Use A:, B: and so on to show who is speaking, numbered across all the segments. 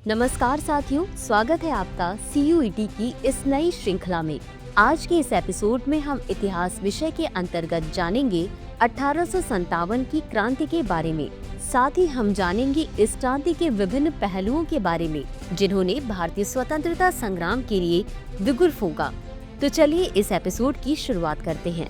A: नमस्कार साथियों, स्वागत है आपका CUET की इस नई श्रृंखला में। आज के इस एपिसोड में हम इतिहास विषय के अंतर्गत जानेंगे 1857 की क्रांति के बारे में। साथ ही हम जानेंगे इस क्रांति के विभिन्न पहलुओं के बारे में जिन्होंने भारतीय स्वतंत्रता संग्राम के लिए बिगुल फूंका। तो चलिए इस एपिसोड की शुरुआत करते हैं।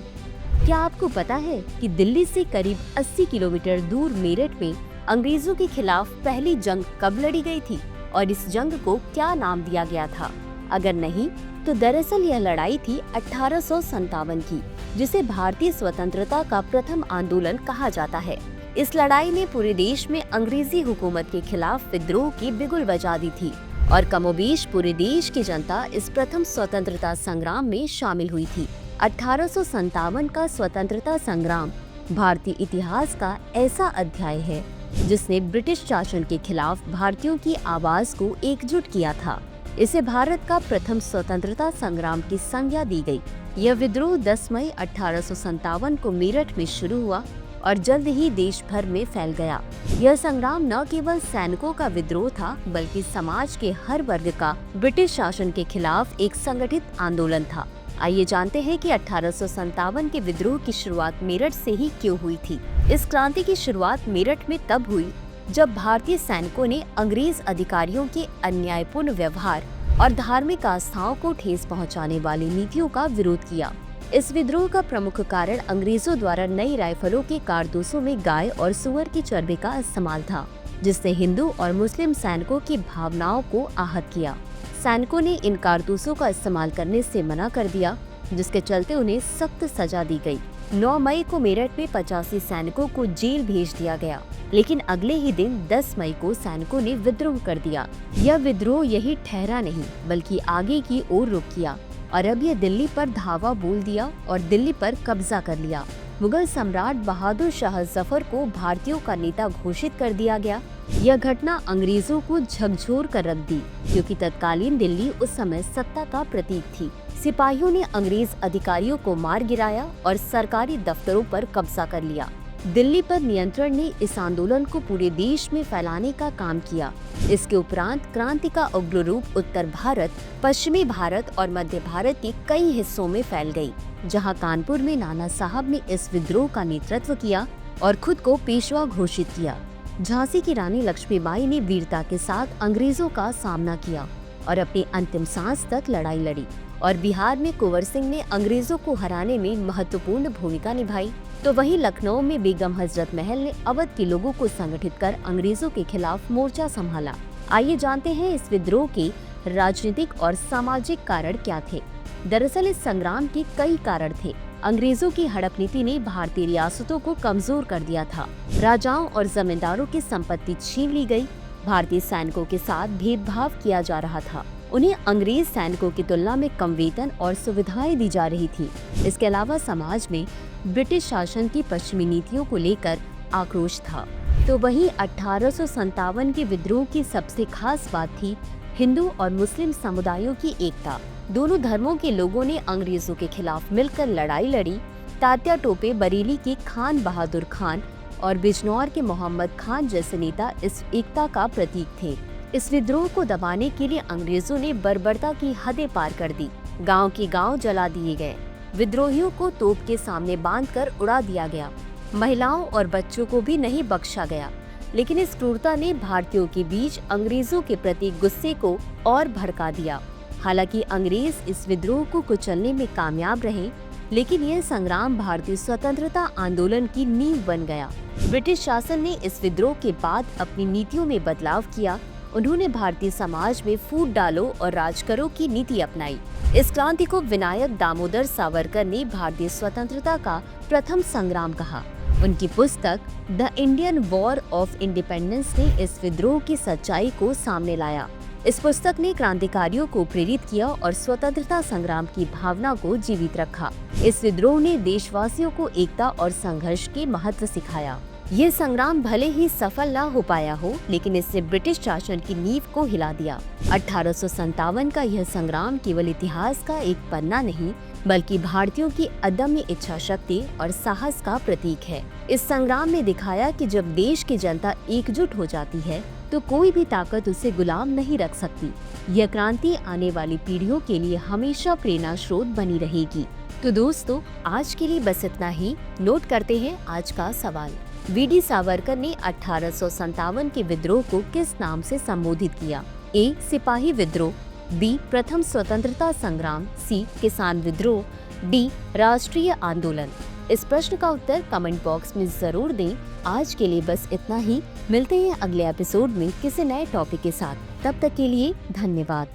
A: क्या आपको पता है कि दिल्ली से करीब 80 किलोमीटर दूर मेरठ में अंग्रेजों के खिलाफ पहली जंग कब लड़ी गई थी और इस जंग को क्या नाम दिया गया था? अगर नहीं तो दरअसल यह लड़ाई थी 1857 की, जिसे भारतीय स्वतंत्रता का प्रथम आंदोलन कहा जाता है। इस लड़ाई ने पूरे देश में अंग्रेजी हुकूमत के खिलाफ विद्रोह की बिगुल बजा दी थी और कमोबेश पूरे देश की जनता इस प्रथम स्वतंत्रता संग्राम में शामिल हुई थी। 1857 का स्वतंत्रता संग्राम भारतीय इतिहास का ऐसा अध्याय है जिसने ब्रिटिश शासन के खिलाफ भारतीयों की आवाज को एकजुट किया था। इसे भारत का प्रथम स्वतंत्रता संग्राम की संज्ञा दी गई। यह विद्रोह 10 मई 1857 को मेरठ में शुरू हुआ और जल्द ही देश भर में फैल गया। यह संग्राम न केवल सैनिकों का विद्रोह था, बल्कि समाज के हर वर्ग का ब्रिटिश शासन के खिलाफ एक संगठित आंदोलन था। आइए जानते हैं कि 1857 के विद्रोह की शुरुआत मेरठ से ही क्यों हुई थी। इस क्रांति की शुरुआत मेरठ में तब हुई जब भारतीय सैनिकों ने अंग्रेज अधिकारियों के अन्यायपूर्ण व्यवहार और धार्मिक आस्थाओं को ठेस पहुंचाने वाली नीतियों का विरोध किया। इस विद्रोह का प्रमुख कारण अंग्रेजों द्वारा नई राइफलों के कारतूसों में गाय और सुअर की चर्बी का इस्तेमाल था, जिसने हिंदू और मुस्लिम सैनिकों की भावनाओं को आहत किया। सैनिकों ने इन कारतूसों का इस्तेमाल करने से मना कर दिया, जिसके चलते उन्हें सख्त सजा दी गई। 9 मई को मेरठ में 85 सैनिकों को जेल भेज दिया गया, लेकिन अगले ही दिन 10 मई को सैनिकों ने विद्रोह कर दिया। यह विद्रोह यही ठहरा नहीं, बल्कि आगे की ओर रुख किया और अब यह दिल्ली पर धावा बोल दिया और दिल्ली पर कब्जा कर लिया। मुगल सम्राट बहादुर शाह जफर को भारतीयों का नेता घोषित कर दिया गया। यह घटना अंग्रेजों को झकझोर कर रख दी, क्योंकि तत्कालीन दिल्ली उस समय सत्ता का प्रतीक थी। सिपाहियों ने अंग्रेज अधिकारियों को मार गिराया और सरकारी दफ्तरों पर कब्जा कर लिया। दिल्ली पर नियंत्रण ने इस आंदोलन को पूरे देश में फैलाने का काम किया। इसके उपरांत क्रांति का उग्र रूप उत्तर भारत, पश्चिमी भारत और मध्य भारत के कई हिस्सों में फैल गई, जहां कानपुर में नाना साहब ने इस विद्रोह का नेतृत्व किया और खुद को पेशवा घोषित किया। झांसी की रानी लक्ष्मीबाई ने वीरता के साथ अंग्रेजों का सामना किया और अपनी अंतिम सांस तक लड़ाई लड़ी, और बिहार में कुंवर सिंह ने अंग्रेजों को हराने में महत्वपूर्ण भूमिका निभाई। तो वहीं लखनऊ में बेगम हजरत महल ने अवध के लोगों को संगठित कर अंग्रेजों के खिलाफ मोर्चा संभाला। आइए जानते हैं इस विद्रोह के राजनीतिक और सामाजिक कारण क्या थे। दरअसल इस संग्राम के कई कारण थे। अंग्रेजों की हड़प नीति ने भारतीय रियासतों को कमजोर कर दिया था। राजाओं और जमींदारों की संपत्ति छीन ली गई। भारतीय सैनिकों के साथ भेदभाव किया जा रहा था। उन्हें अंग्रेज सैनिकों की तुलना में कम वेतन और सुविधाएं दी जा रही थी। इसके अलावा समाज में ब्रिटिश शासन की पश्चिमी नीतियों को लेकर आक्रोश था। तो वहीं 1857 के विद्रोह की सबसे खास बात थी हिंदू और मुस्लिम समुदायों की एकता। दोनों धर्मों के लोगों ने अंग्रेजों के खिलाफ मिलकर लड़ाई लड़ी। तात्या टोपे बरेली के खान बहादुर खान और बिजनौर के मोहम्मद खान जैसे नेता इस एकता का प्रतीक थे। इस विद्रोह को दबाने के लिए अंग्रेजों ने बर्बरता की हदें पार कर दी। गांव के गांव जला दिए गए। विद्रोहियों को तोप के सामने बांधकर उड़ा दिया गया। महिलाओं और बच्चों को भी नहीं बख्शा गया। लेकिन इस क्रूरता ने भारतीयों के बीच अंग्रेजों के प्रति गुस्से को और भड़का दिया। हालांकि अंग्रेज इस विद्रोह को कुचलने में कामयाब रहे, लेकिन यह संग्राम भारतीय स्वतंत्रता आंदोलन की नींव बन गया। ब्रिटिश शासन ने इस विद्रोह के बाद अपनी नीतियों में बदलाव किया। उन्होंने भारतीय समाज में फूट डालो और राज करो की नीति अपनाई। इस क्रांति को विनायक दामोदर सावरकर ने भारतीय स्वतंत्रता का प्रथम संग्राम कहा। उनकी पुस्तक the Indian war of independence ने इस विद्रोह की सच्चाई को सामने लाया। इस पुस्तक ने क्रांतिकारियों को प्रेरित किया और स्वतंत्रता संग्राम की भावना को जीवित रखा। इस विद्रोह ने देशवासियों को एकता और संघर्ष के महत्व सिखाया। ये संग्राम भले ही सफल न हो पाया हो, लेकिन इसने ब्रिटिश शासन की नींव को हिला दिया। 1857 का यह संग्राम केवल इतिहास का एक पन्ना नहीं, बल्कि भारतीयों की अदम्य इच्छा शक्ति और साहस का प्रतीक है। इस संग्राम ने दिखाया कि जब देश की जनता एकजुट हो जाती है तो कोई भी ताकत उसे गुलाम नहीं रख सकती। यह क्रांति आने वाली पीढ़ियों के लिए हमेशा प्रेरणा स्रोत बनी रहेगी। तो दोस्तों, आज के लिए बस इतना ही। नोट करते हैं आज का सवाल। वीडी सावरकर ने 1857 के विद्रोह को किस नाम से संबोधित किया? ए. सिपाही विद्रोह, बी. प्रथम स्वतंत्रता संग्राम, सी. किसान विद्रोह, डी. राष्ट्रीय आंदोलन। इस प्रश्न का उत्तर कमेंट बॉक्स में जरूर दें। आज के लिए बस इतना ही। मिलते हैं अगले एपिसोड में किसी नए टॉपिक के साथ। तब तक के लिए धन्यवाद।